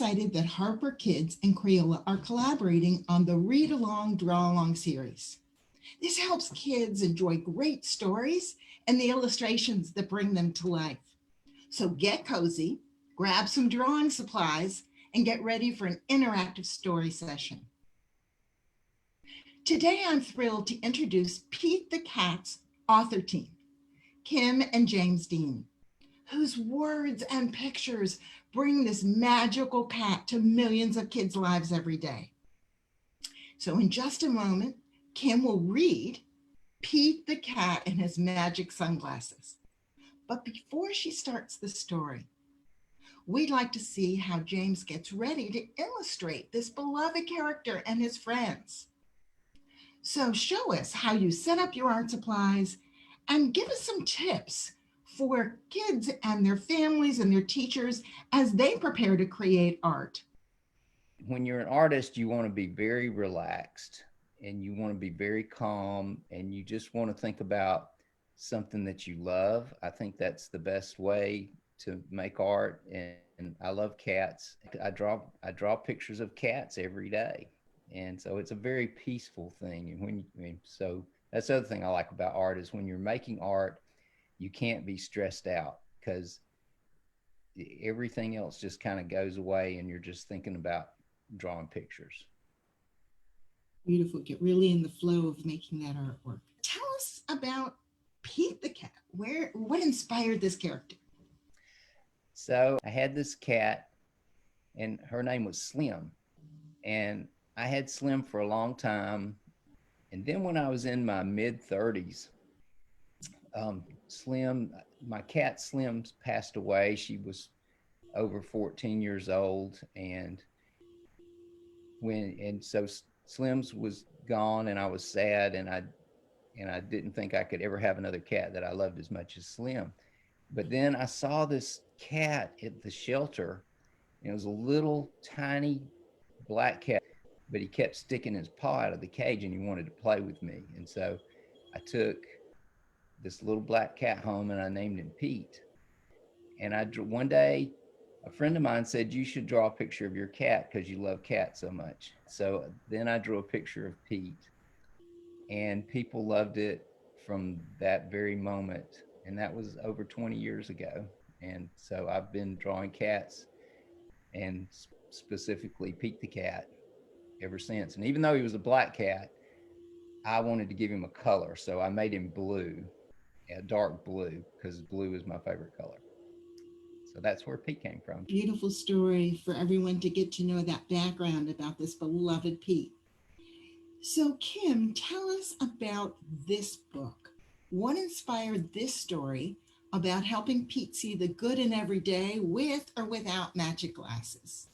excited that Harper Kids and Crayola are collaborating on the Read Along, Draw Along series. This helps kids enjoy great stories and the illustrations that bring them to life. So get cozy, grab some drawing supplies, and get ready for an interactive story session. Today, I'm thrilled to introduce Pete the Cat's author team, Kim and James Dean, whose words and pictures bring this magical cat to millions of kids' lives every day. So in just a moment, Kim will read Pete the Cat and His Magic Sunglasses. But before she starts the story, we'd like to see how James gets ready to illustrate this beloved character and his friends. So show us how you set up your art supplies and give us some tips for kids and their families and their teachers as they prepare to create art. When you're an artist, you want to be very relaxed and you want to be very calm and you just want to think about something that you love. I think that's the best way to make art. And I love cats. I draw pictures of cats every day. And so it's a very peaceful thing. And so that's the other thing I like about art is when you're making art, you can't be stressed out because everything else just kind of goes away and you're just thinking about drawing pictures. Beautiful. Get really in the flow of making that artwork. Tell us about Pete the Cat. What inspired this character? So I had this cat and her name was Slim. And I had Slim for a long time. And then when I was in my mid-30s, my cat Slim passed away. She was over 14 years old. And so Slim's was gone and I was sad and I didn't think I could ever have another cat that I loved as much as Slim. But then I saw this cat at the shelter and it was a little tiny black cat, but he kept sticking his paw out of the cage and he wanted to play with me. And so I took this little black cat home and I named him Pete. And one day a friend of mine said, you should draw a picture of your cat because you love cats so much. So then I drew a picture of Pete and people loved it from that very moment. And that was over 20 years ago. And so I've been drawing cats and specifically Pete the Cat ever since. And even though he was a black cat, I wanted to give him a color. So I made him blue, a dark blue, because blue is my favorite color. So that's where Pete came from. Beautiful story for everyone to get to know that background about this beloved Pete. So Kim, tell us about this book. What inspired this story about helping Pete see the good in every day with or without magic glasses?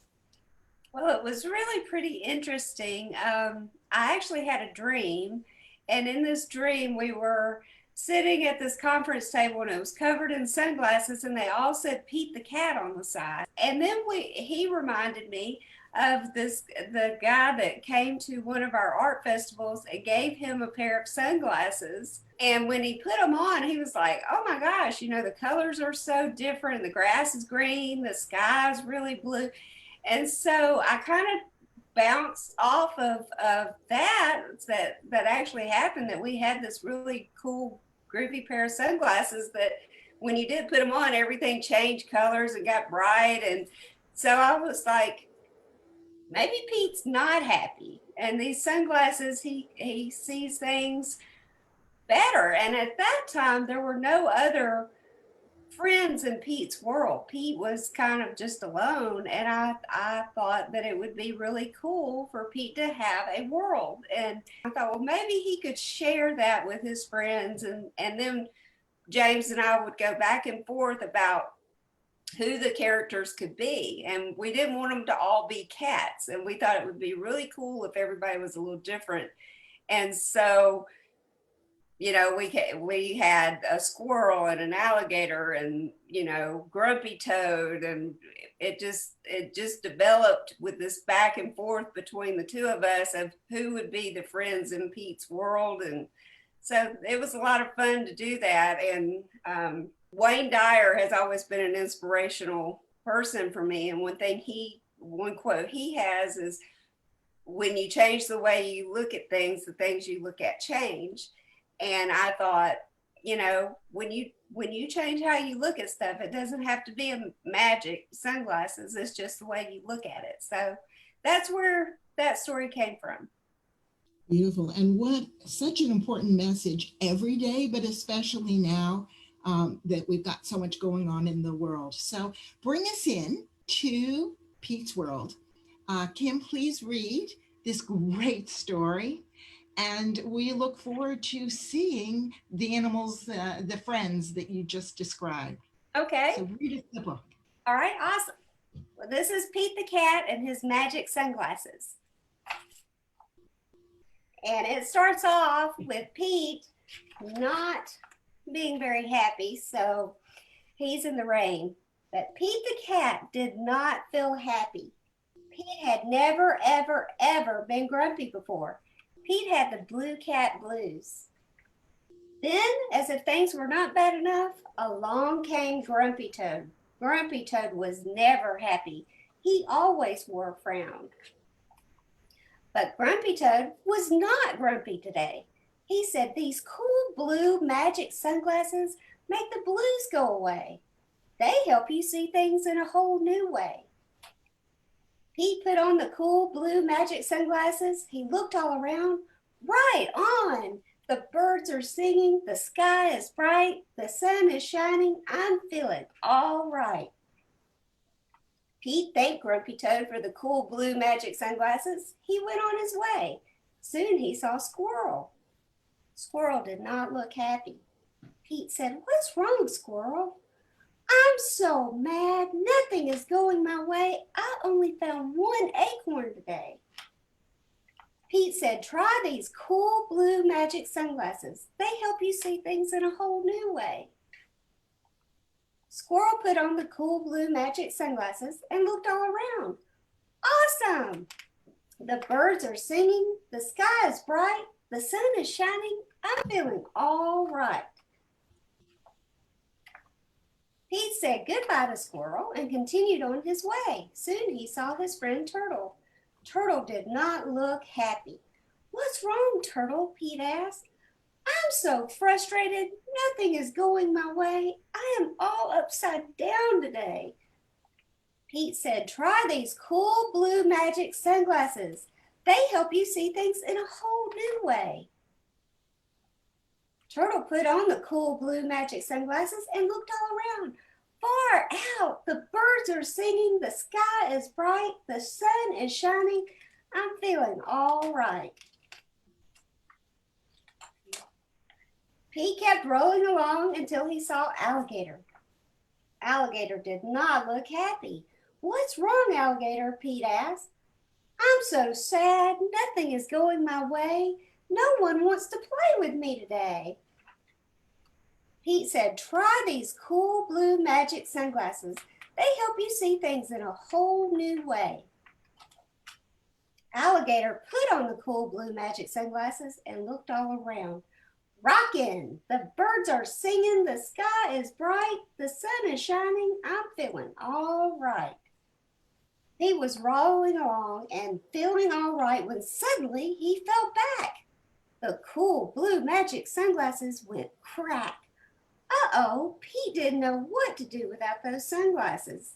Well, it was really pretty interesting. I actually had a dream, and in this dream we were sitting at this conference table and it was covered in sunglasses and they all said Pete the Cat on the side. And then he reminded me of the guy that came to one of our art festivals and gave him a pair of sunglasses. And when he put them on, he was like, oh my gosh, the colors are so different. The grass is green, the sky is really blue. And so I kind of bounced off of that actually happened, that we had this really cool groovy pair of sunglasses that when you did put them on, everything changed colors and got bright. And so I was like, maybe Pete's not happy. And these sunglasses, he sees things better. And at that time, there were no other friends in Pete's world. Pete was kind of just alone. And I thought that it would be really cool for Pete to have a world. And I thought, well, maybe he could share that with his friends. And then James and I would go back and forth about who the characters could be. And we didn't want them to all be cats. And we thought it would be really cool if everybody was a little different. And so, we had a squirrel and an alligator and, Grumpy Toad. And it just developed with this back and forth between the two of us of who would be the friends in Pete's world. And so it was a lot of fun to do that. And Wayne Dyer has always been an inspirational person for me. And one thing he one quote he has is, when you change the way you look at things, the things you look at change. And I thought, you know, when you change how you look at stuff, it doesn't have to be a magic sunglasses. It's just the way you look at it. So that's where that story came from. Beautiful. And what such an important message every day, but especially now that we've got so much going on in the world. So bring us in to Pete's world. Kim, please read this great story. And we look forward to seeing the animals, the friends that you just described. Okay. So read us the book. All right, awesome. Well, this is Pete the Cat and his magic sunglasses. And it starts off with Pete not being very happy, so he's in the rain. But Pete the Cat did not feel happy. Pete had never, ever, ever been grumpy before. Pete had the blue cat blues. Then, as if things were not bad enough, along came Grumpy Toad. Grumpy Toad was never happy. He always wore a frown. But Grumpy Toad was not grumpy today. He said these cool blue magic sunglasses make the blues go away. They help you see things in a whole new way. Pete put on the cool blue magic sunglasses. He looked all around. Right on! The birds are singing. The sky is bright. The sun is shining. I'm feeling all right. Pete thanked Grumpy Toad for the cool blue magic sunglasses. He went on his way. Soon he saw Squirrel. Squirrel did not look happy. Pete said, "What's wrong, Squirrel?" "I'm so mad. Nothing is going my way. I only found one acorn today." Pete said, "Try these cool blue magic sunglasses. They help you see things in a whole new way." Squirrel put on the cool blue magic sunglasses and looked all around. Awesome! The birds are singing. The sky is bright. The sun is shining. I'm feeling all right. Pete said goodbye to Squirrel and continued on his way. Soon he saw his friend Turtle. Turtle did not look happy. "What's wrong, Turtle?" Pete asked. "I'm so frustrated. Nothing is going my way. I am all upside down today." Pete said, "Try these cool blue magic sunglasses. They help you see things in a whole new way." Turtle put on the cool blue magic sunglasses and looked all around. Far out, the birds are singing. The sky is bright. The sun is shining. I'm feeling all right. Pete kept rolling along until he saw Alligator. Alligator did not look happy. "What's wrong, Alligator?" Pete asked. "I'm so sad. Nothing is going my way. No one wants to play with me today." Pete said, "Try these cool blue magic sunglasses. They help you see things in a whole new way." Alligator put on the cool blue magic sunglasses and looked all around. Rockin'! The birds are singing. The sky is bright. The sun is shining. I'm feeling all right. He was rolling along and feeling all right when suddenly he fell back. The cool blue magic sunglasses went crack. Uh-oh, Pete didn't know what to do without those sunglasses.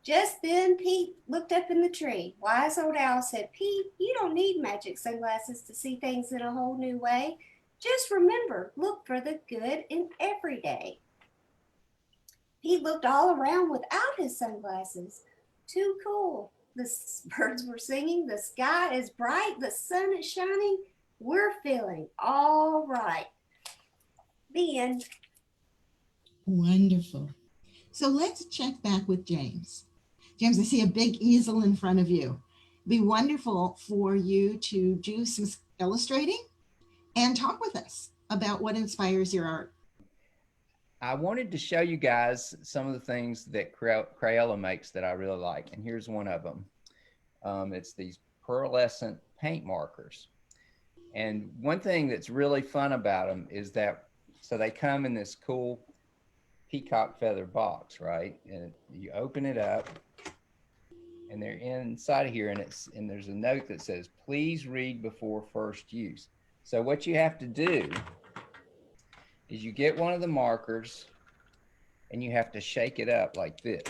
Just then Pete looked up in the tree. Wise Old Owl said, "Pete, you don't need magic sunglasses to see things in a whole new way. Just remember, look for the good in every day." Pete looked all around without his sunglasses. Too cool. The birds were singing. The sky is bright. The sun is shining. We're feeling all right. The end. Wonderful. So let's check back with James. James, I see a big easel in front of you. It'd be wonderful for you to do some illustrating and talk with us about what inspires your art. I wanted to show you guys some of the things that Crayola makes that I really like. And here's one of them. It's these pearlescent paint markers. And one thing that's really fun about them is that, so they come in this cool peacock feather box, right? And you open it up, and and they're inside of here, and there's a note that says, please read before first use. So what you have to do is you get one of the markers and you have to shake it up like this.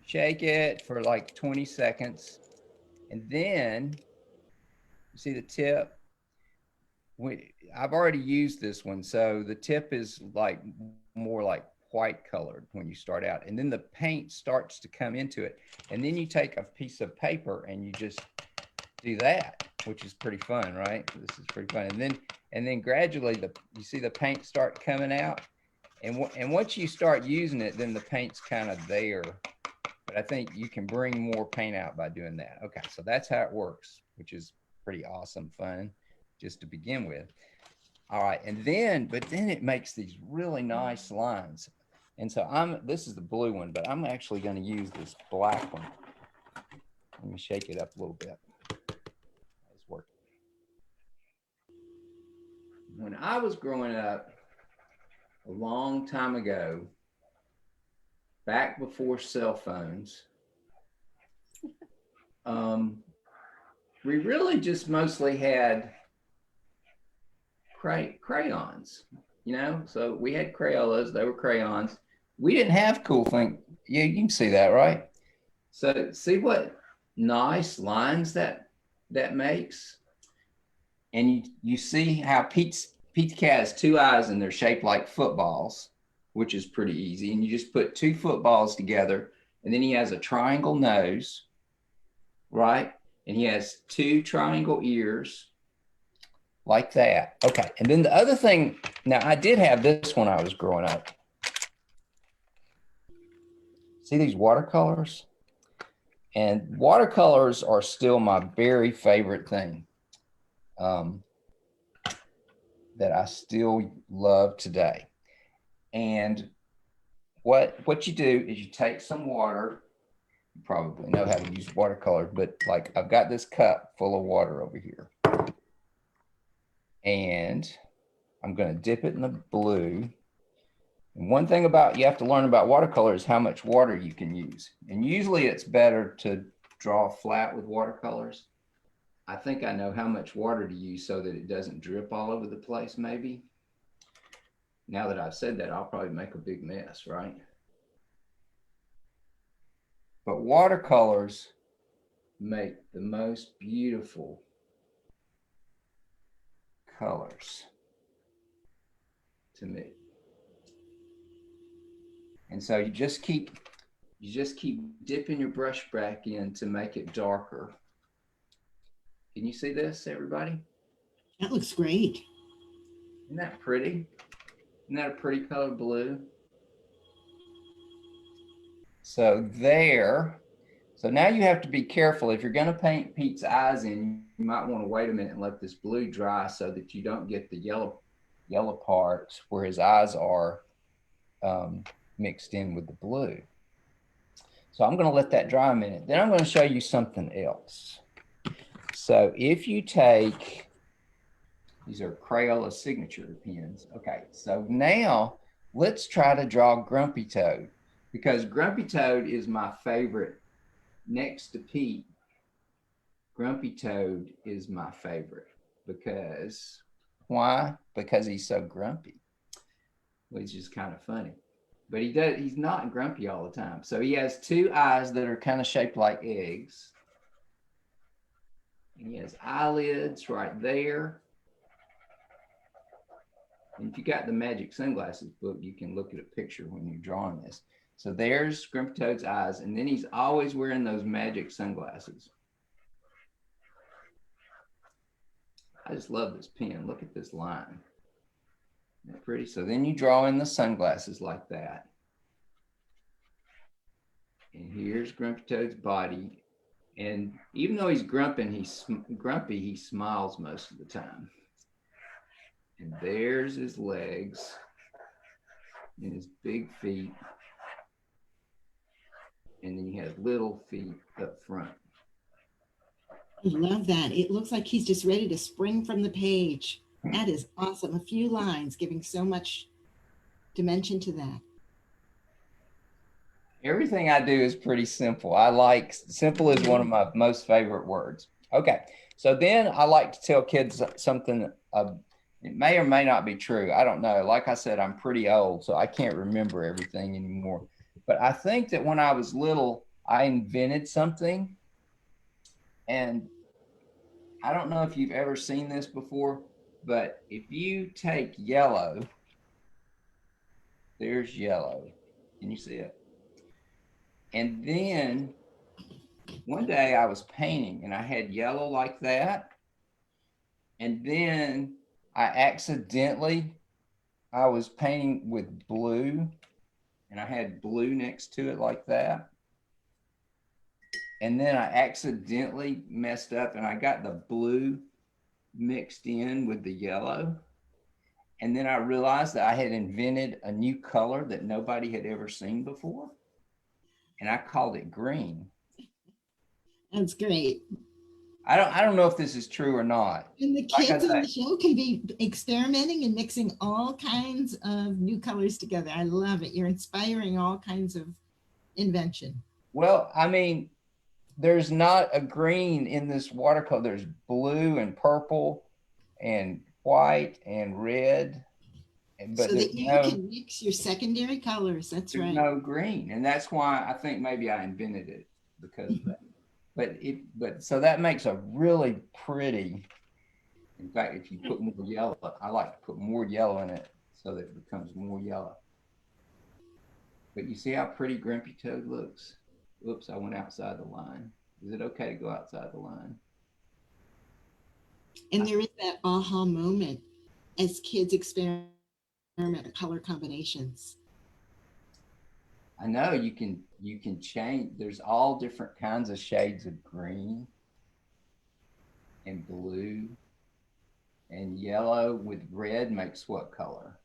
Shake it for like 20 seconds. And then you see the tip. I've already used this one. So the tip is like more like white colored when you start out. And then the paint starts to come into it. And then you take a piece of paper and you just do that, which is pretty fun, right? This is pretty fun. And then gradually you see the paint start coming out. And once you start using it, then the paint's kind of there. But I think you can bring more paint out by doing that. Okay, so that's how it works, which is pretty awesome fun just to begin with. All right, but then it makes these really nice lines. And so this is the blue one, but I'm actually going to use this black one. Let me shake it up a little bit. It's working. When I was growing up a long time ago, back before cell phones, we really just mostly had crayons, you know? So we had Crayolas, they were crayons. We didn't have cool things. Yeah, you can see that, right? So see what nice lines that makes? And you see how Pete the Cat has two eyes and they're shaped like footballs, which is pretty easy. And you just put two footballs together, and then he has a triangle nose, right? And he has two triangle ears like that. Okay, and then the other thing, now I did have this when I was growing up. See these watercolors? And watercolors are still my very favorite thing that I still love today. And what you do is you take some water. You probably know how to use watercolor, but like I've got this cup full of water over here. And I'm going to dip it in the blue. And one thing you have to learn about watercolor is how much water you can use. And usually it's better to draw flat with watercolors. I think I know how much water to use so that it doesn't drip all over the place, maybe. Now that I've said that, I'll probably make a big mess, right? But watercolors make the most beautiful colors to me. And so you just keep dipping your brush back in to make it darker. Can you see this, everybody? That looks great. Isn't that pretty? Isn't that a pretty color blue? So there. So now you have to be careful. If you're going to paint Pete's eyes in, you might want to wait a minute and let this blue dry so that you don't get the yellow parts where his eyes are mixed in with the blue. So I'm going to let that dry a minute. Then I'm going to show you something else. So if you take, these are Crayola signature pens. Okay, so now let's try to draw Grumpy Toad, because Grumpy Toad is my favorite. Next to Pete, Grumpy Toad is my favorite. Because, why? Because he's so grumpy, which is kind of funny. But he's not grumpy all the time. So he has two eyes that are kind of shaped like eggs. And he has eyelids right there. And if you got the Magic Sunglasses book, you can look at a picture when you're drawing this. So there's Grumpy Toad's eyes, and then he's always wearing those magic sunglasses. I just love this pen. Look at this line. Isn't that pretty? So then you draw in the sunglasses like that. And here's Grumpy Toad's body. And even though he's grumpy, he smiles most of the time. And there's his legs and his big feet. And then you have little feet up front. I love that. It looks like he's just ready to spring from the page. That is awesome. A few lines giving so much dimension to that. Everything I do is pretty simple. Simple is one of my most favorite words. Okay, so then I like to tell kids something. It may or may not be true. I don't know. Like I said, I'm pretty old, so I can't remember everything anymore. But I think that when I was little, I invented something. And I don't know if you've ever seen this before, but if you take yellow, there's yellow. Can you see it? And then one day I was painting and I had yellow like that. And then I was painting with blue and I had blue next to it like that. And then I accidentally messed up and I got the blue mixed in with the yellow. And then I realized that I had invented a new color that nobody had ever seen before. And I called it green. That's great. I don't know if this is true or not. And the kids on the show can be experimenting and mixing all kinds of new colors together. I love it. You're inspiring all kinds of invention. Well, I mean, there's not a green in this watercolor. There's blue and purple and white and red. But so that you can mix your secondary colors. That's right. No green. And that's why I think maybe I invented it because of that. But so that makes a really pretty, in fact, if you put more yellow, I like to put more yellow in it so that it becomes more yellow. But you see how pretty Grumpy Toad looks? Oops, I went outside the line. Is it okay to go outside the line? And there is that aha moment as kids experiment with color combinations. I know you can change. There's all different kinds of shades of green and blue and yellow with red makes what color?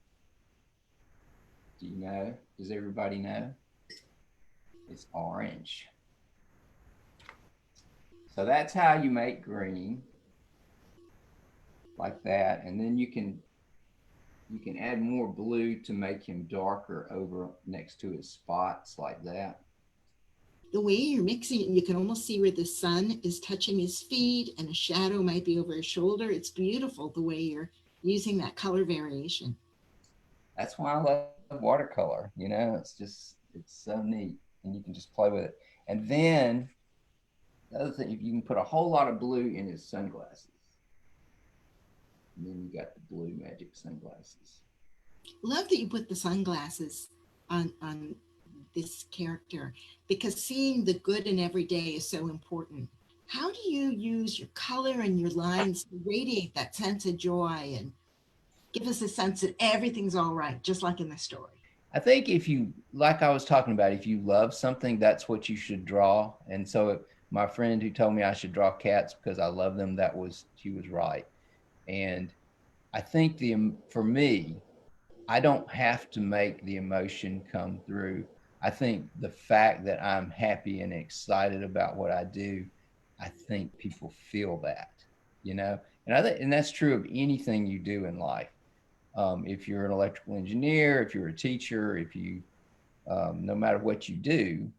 Do you know? Does everybody know? It's orange. So that's how you make green like that. And then you can add more blue to make him darker over next to his spots like that. The way you're mixing it, you can almost see where the sun is touching his feet and a shadow might be over his shoulder. It's beautiful the way you're using that color variation. That's why I love watercolor. You know, it's so neat and you can just play with it. And then the other thing, if you can put a whole lot of blue in his sunglasses. And then you got the blue magic sunglasses. Love that you put the sunglasses on this character because seeing the good in every day is so important. How do you use your color and your lines to radiate that sense of joy and give us a sense that everything's all right, just like in the story? I think if you, like I was talking about, if you love something, that's what you should draw. And so my friend who told me I should draw cats because I love them, she was right. And I think for me, I don't have to make the emotion come through. I think the fact that I'm happy and excited about what I do, I think people feel that, you know, and that's true of anything you do in life. If you're an electrical engineer, if you're a teacher, if you, no matter what you do,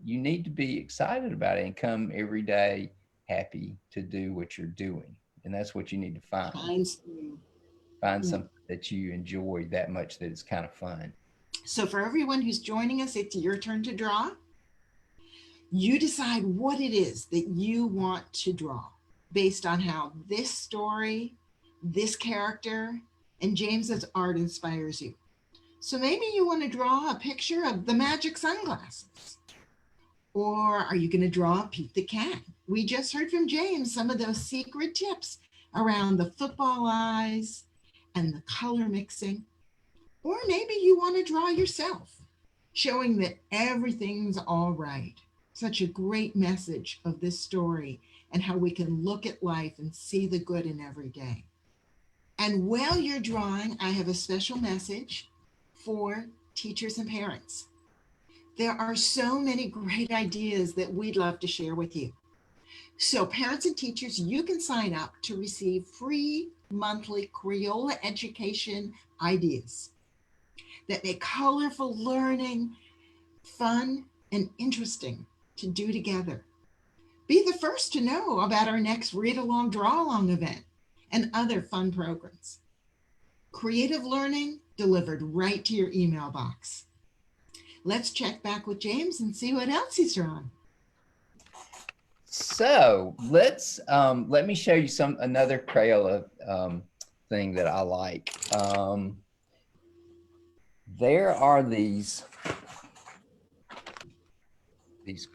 you need to be excited about it and come every day happy to do what you're doing. And that's what you need to find. Find something that you enjoy that much that it's kind of fun. So for everyone who's joining us, it's your turn to draw. You decide what it is that you want to draw based on how this story, this character, and James's art inspires you. So maybe you want to draw a picture of the magic sunglasses. Or are you going to draw Pete the Cat? We just heard from James some of those secret tips around the football eyes and the color mixing. Or maybe you want to draw yourself, showing that everything's all right. Such a great message of this story and how we can look at life and see the good in every day. And while you're drawing, I have a special message for teachers and parents. There are so many great ideas that we'd love to share with you. So parents and teachers, you can sign up to receive free monthly Crayola education ideas that make colorful learning fun and interesting to do together. Be the first to know about our next Read Along Draw Along event and other fun programs. Creative learning delivered right to your email box. Let's check back with James and see what else he's drawn. So let's let me show you another Crayola thing that I like. There are these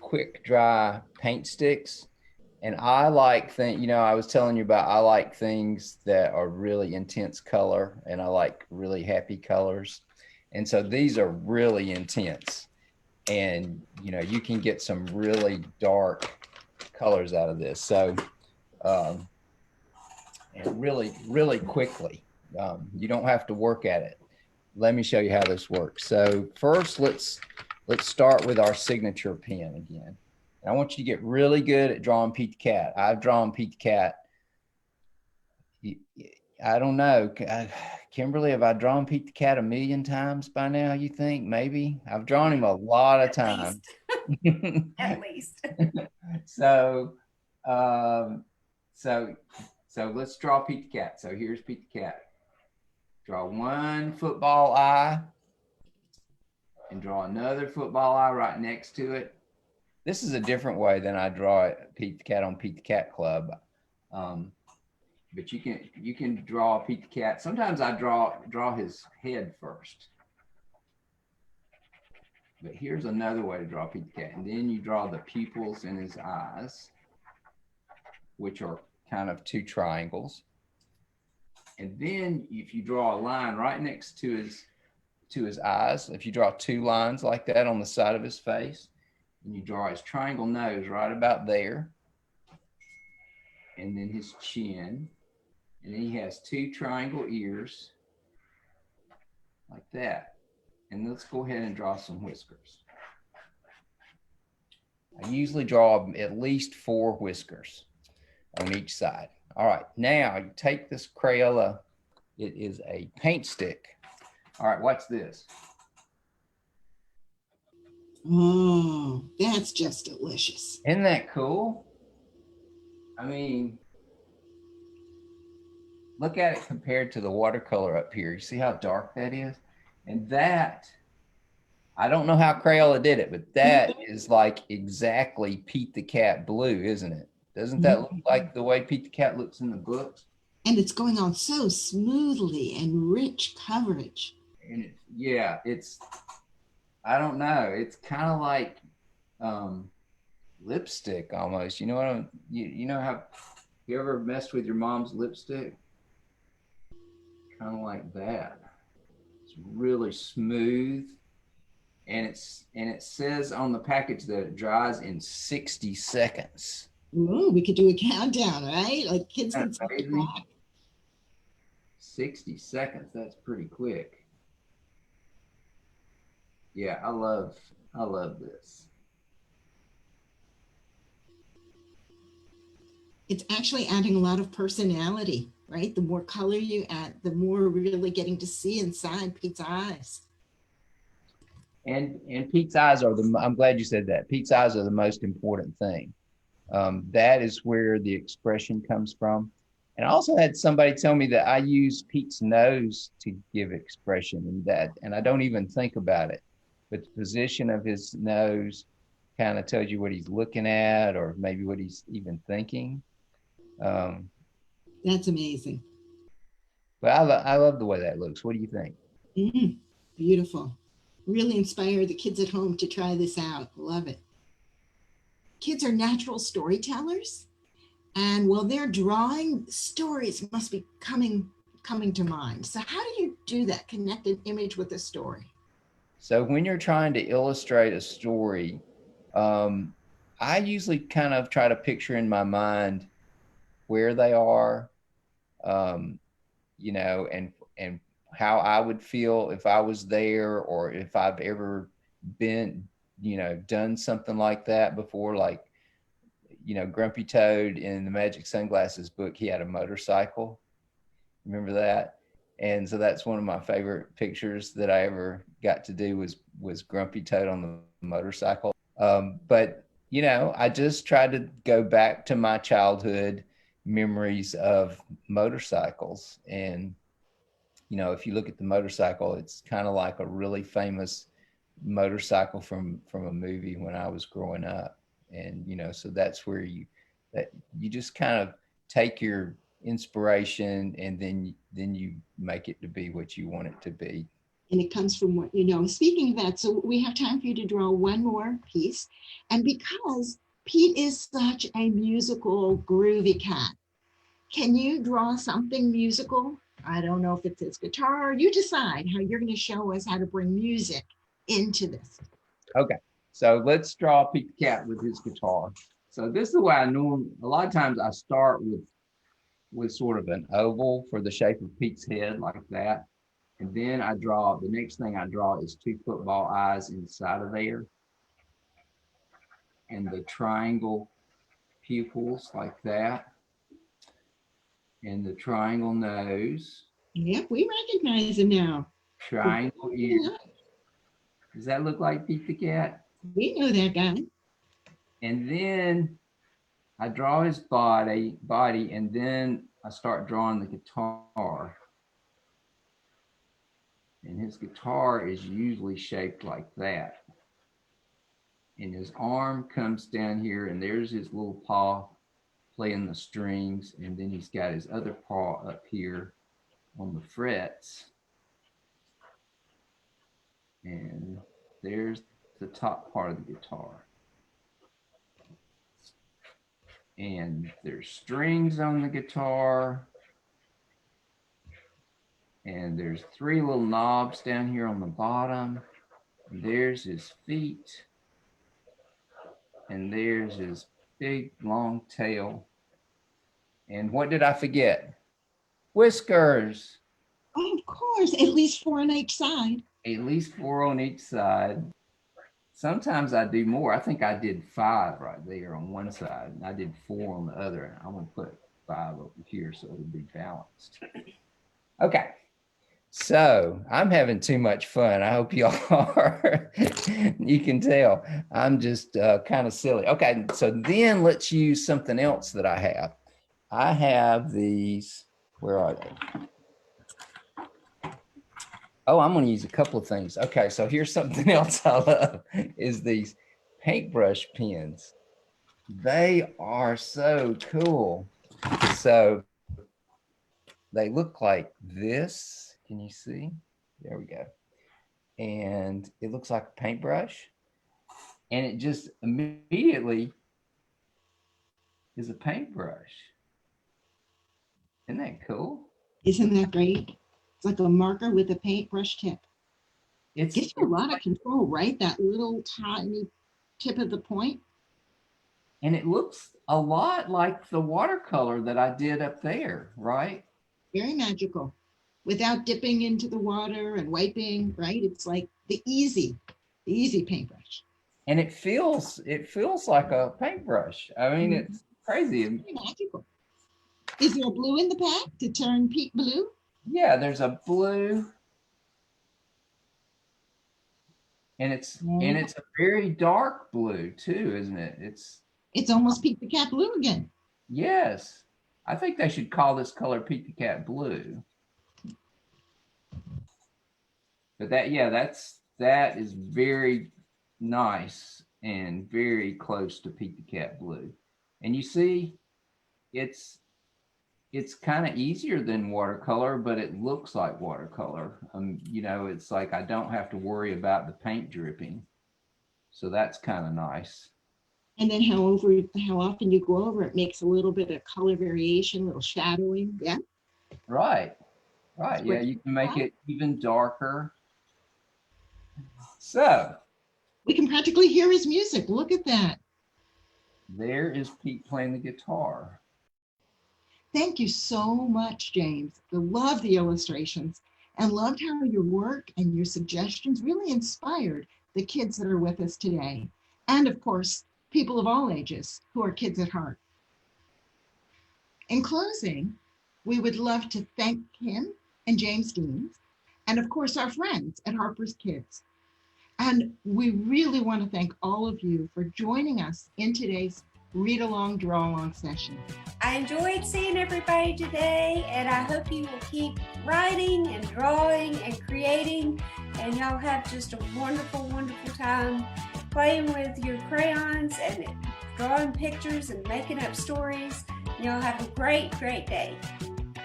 quick dry paint sticks, and I like I was telling you about, I like things that are really intense color, and I like really happy colors, and so these are really intense, and you can get some really dark colors out of this. So and really quickly, you don't have to work at it. Let me show you how this works. So first, let's start with our signature pen again. And I want you to get really good at drawing Pete the Cat. I've drawn Pete the Cat. I don't know, Kimberly, have I drawn Pete the Cat a million times by now, you think? Maybe. I've drawn him a lot of times. At least. So let's draw Pete the Cat. So here's Pete the Cat. Draw one football eye and draw another football eye right next to it. This is a different way than I draw Pete the Cat on Pete the Cat Club. But you can draw Pete the Cat. Sometimes I draw his head first. But here's another way to draw Pete the Cat. And then you draw the pupils in his eyes, which are kind of two triangles. And then if you draw a line right next to his eyes, if you draw two lines like that on the side of his face, and you draw his triangle nose right about there, and then his chin, and then he has two triangle ears like that. And let's go ahead and draw some whiskers. I usually draw at least 4 whiskers on each side. All right, now you take this Crayola. It is a paint stick. All right, watch this. Oh, that's just delicious. Isn't that cool? I mean, look at it compared to the watercolor up here. You see how dark that is? And that, I don't know how Crayola did it, but that is like exactly Pete the Cat blue, isn't it? Doesn't that look like the way Pete the Cat looks in the books? And it's going on so smoothly and rich coverage. And I don't know. It's kind of like lipstick almost. You know what you know how you ever messed with your mom's lipstick? Kind of like that. It's really smooth. And it says on the package that it dries in 60 seconds. Ooh, we could do a countdown, right? Like kids can set the clock. 60 seconds, that's pretty quick. Yeah, I love this. It's actually adding a lot of personality, right? The more color you add, the more we're really getting to see inside Pete's eyes. And Pete's eyes are I'm glad you said that. Pete's eyes are the most important thing. That is where the expression comes from. And I also had somebody tell me that I use Pete's nose to give expression, and I don't even think about it. But the position of his nose kind of tells you what he's looking at, or maybe what he's even thinking. That's amazing. But I love the way that looks. What do you think? Beautiful. Really inspire the kids at home to try this out. Love it. Kids are natural storytellers. And while they're drawing, stories must be coming to mind. So how do you do that? Connect an image with a story. So when you're trying to illustrate a story, I usually kind of try to picture in my mind where they are, and how I would feel if I was there, or if I've ever been, done something like that before. Like, Grumpy Toad in the Magic Sunglasses book, he had a motorcycle. Remember that? And so that's one of my favorite pictures that I ever got to do was Grumpy Toad on the motorcycle. But, you know, I just tried to go back to my childhood memories of motorcycles. And, you know, if you look at the motorcycle, it's kind of like a really famous motorcycle from a movie when I was growing up. And, you know, so that's where you just kind of take your inspiration and then you make it to be what you want it to be. And it comes from what you know. Speaking of that, so we have time for you to draw one more piece. And because Pete is such a musical, groovy cat, can you draw something musical? I don't know if it's his guitar. You decide how you're going to show us how to bring music into this. Okay, so let's draw Pete the Cat with his guitar. So this is the way I normally, a lot of times I start with sort of an oval for the shape of Pete's head like that. And then I draw, the next thing I draw is 2 football eyes inside of there. And the triangle pupils like that. And the triangle nose. Yep, we recognize him now. Triangle ear. Does that look like Pete the Cat? We know that guy. And then I draw his body, and then I start drawing the guitar. And his guitar is usually shaped like that. And his arm comes down here, and there's his little paw playing the strings. And then he's got his other paw up here on the frets. And there's the top part of the guitar. And there's strings on the guitar. And there's 3 little knobs down here on the bottom. And there's his feet. And there's his big long tail. And what did I forget? Whiskers. Oh, of course, at least 4 on each side. At least 4 on each side. Sometimes I do more. I think I did 5 right there on one side, and I did 4 on the other. And I'm going to put 5 over here so it'll be balanced. Okay. So I'm having too much fun. I hope y'all are. You can tell I'm just kind of silly. Okay, so then let's use something else that I have. I have these. Where are they? Oh, I'm going to use a couple of things. Okay, so here's something else I love is these paintbrush pens. They are so cool. So they look like this. Can you see? There we go. And it looks like a paintbrush. And it just immediately is a paintbrush. Isn't that cool? Isn't that great? It's like a marker with a paintbrush tip. It gives you a lot of control, right? That little tiny tip of the point. And it looks a lot like the watercolor that I did up there, right? Very magical. Without dipping into the water and wiping, right? It's like the easy paintbrush. And it feels like a paintbrush. I mean, it's crazy. It's very magical. Is there a blue in the pack to turn Pete blue? Yeah, there's a blue. And it's a very dark blue too, isn't it? It's almost Pete the Cat blue again. Yes. I think they should call this color Pete the Cat blue. But that is very nice and very close to Pete the Cat blue. And you see, it's kind of easier than watercolor, but it looks like watercolor. You know, it's like I don't have to worry about the paint dripping. So that's kind of nice. And then how often you go over it makes a little bit of color variation, a little shadowing. Yeah. Right. Yeah, you can make it even darker. So we can practically hear his music. Look at that. There is Pete playing the guitar. Thank you so much, James. I love the illustrations and loved how your work and your suggestions really inspired the kids that are with us today. And of course, people of all ages who are kids at heart. In closing, we would love to thank Kim and James Dean, and of course our friends at Harper's Kids. And we really want to thank all of you for joining us in today's Read Along, Draw Along session. I enjoyed seeing everybody today, and I hope you will keep writing and drawing and creating, and y'all have just a wonderful, wonderful time playing with your crayons and drawing pictures and making up stories. Y'all have a great, great day.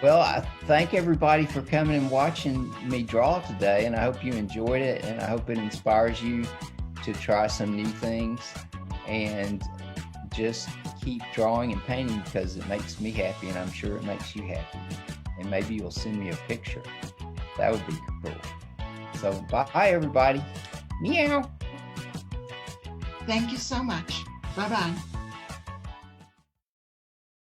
Well, I thank everybody for coming and watching me draw today, and I hope you enjoyed it, and I hope it inspires you to try some new things and just keep drawing and painting, because it makes me happy, and I'm sure it makes you happy. And maybe you'll send me a picture. That would be cool. So bye, everybody. Meow. Thank you so much. Bye-bye.